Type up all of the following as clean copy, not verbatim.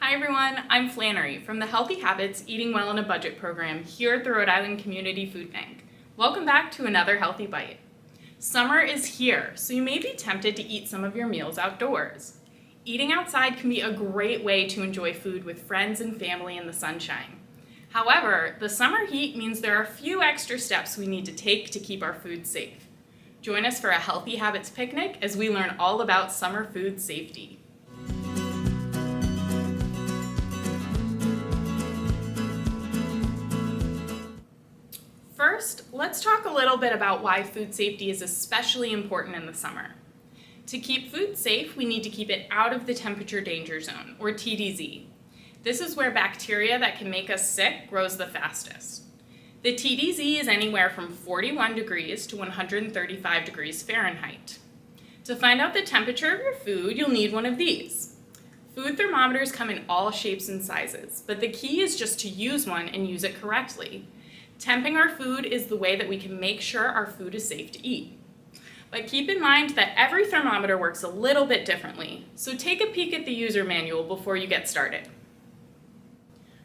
Hi everyone, I'm Flannery from the Healthy Habits Eating Well on a Budget program here at the Rhode Island Community Food Bank. Welcome back to another Healthy Bite. Summer is here, so you may be tempted to eat some of your meals outdoors. Eating outside can be a great way to enjoy food with friends and family in the sunshine. However, the summer heat means there are a few extra steps we need to take to keep our food safe. Join us for a Healthy Habits picnic as we learn all about summer food safety. First, let's talk a little bit about why food safety is especially important in the summer. To keep food safe, we need to keep it out of the temperature danger zone, or TDZ. This is where bacteria that can make us sick grows the fastest. The TDZ is anywhere from 41 degrees to 135 degrees Fahrenheit. To find out the temperature of your food, you'll need one of these. Food thermometers come in all shapes and sizes, but the key is just to use one and use it correctly. Temping our food is the way that we can make sure our food is safe to eat. But keep in mind that every thermometer works a little bit differently, so take a peek at the user manual before you get started.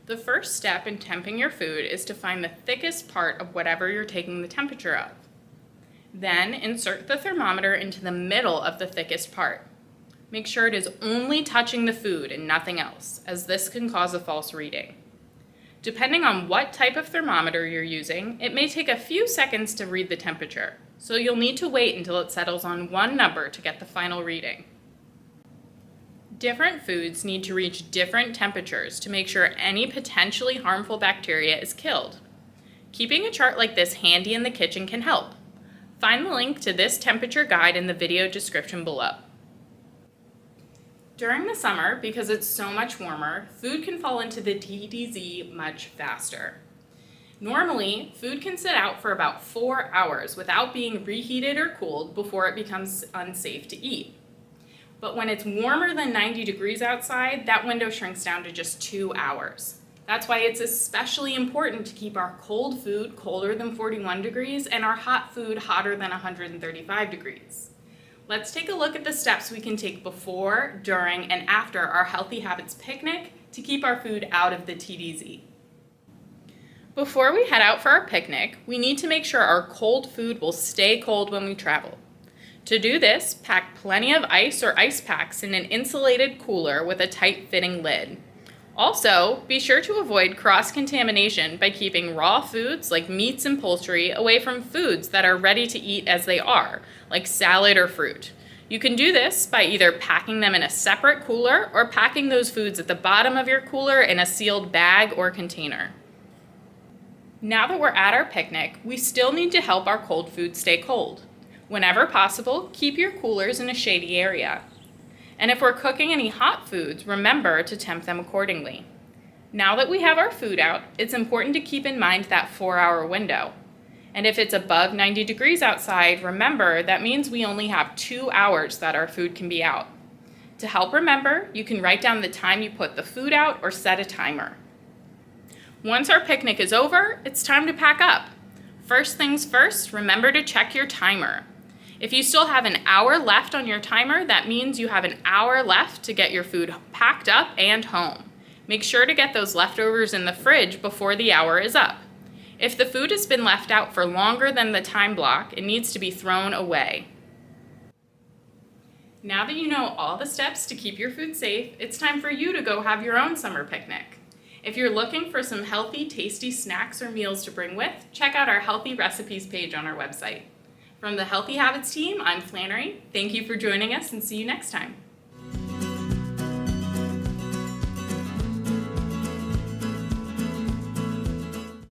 The first step in temping your food is to find the thickest part of whatever you're taking the temperature of. Then insert the thermometer into the middle of the thickest part. Make sure it is only touching the food and nothing else, as this can cause a false reading. Depending on what type of thermometer you're using, it may take a few seconds to read the temperature, so you'll need to wait until it settles on one number to get the final reading. Different foods need to reach different temperatures to make sure any potentially harmful bacteria is killed. Keeping a chart like this handy in the kitchen can help. Find the link to this temperature guide in the video description below. During the summer, because it's so much warmer, food can fall into the TDZ much faster. Normally, food can sit out for about 4 hours without being reheated or cooled before it becomes unsafe to eat. But when it's warmer than 90 degrees outside, that window shrinks down to just 2 hours. That's why it's especially important to keep our cold food colder than 41 degrees and our hot food hotter than 135 degrees. Let's take a look at the steps we can take before, during, and after our Healthy Habits picnic to keep our food out of the TDZ. Before we head out for our picnic, we need to make sure our cold food will stay cold when we travel. To do this, pack plenty of ice or ice packs in an insulated cooler with a tight-fitting lid. Also, be sure to avoid cross-contamination by keeping raw foods like meats and poultry away from foods that are ready to eat as they are, like salad or fruit. You can do this by either packing them in a separate cooler or packing those foods at the bottom of your cooler in a sealed bag or container. Now that we're at our picnic, we still need to help our cold food stay cold. Whenever possible, keep your coolers in a shady area. And if we're cooking any hot foods, remember to temp them accordingly. Now that we have our food out, it's important to keep in mind that 4-hour window. And if it's above 90 degrees outside, remember that means we only have 2 hours that our food can be out. To help remember, you can write down the time you put the food out or set a timer. Once our picnic is over, it's time to pack up. First things first, remember to check your timer. If you still have an hour left on your timer, that means you have an hour left to get your food packed up and home. Make sure to get those leftovers in the fridge before the hour is up. If the food has been left out for longer than the time block, it needs to be thrown away. Now that you know all the steps to keep your food safe, it's time for you to go have your own summer picnic. If you're looking for some healthy, tasty snacks or meals to bring with, check out our healthy recipes page on our website. From the Healthy Habits team, I'm Flannery. Thank you for joining us and see you next time.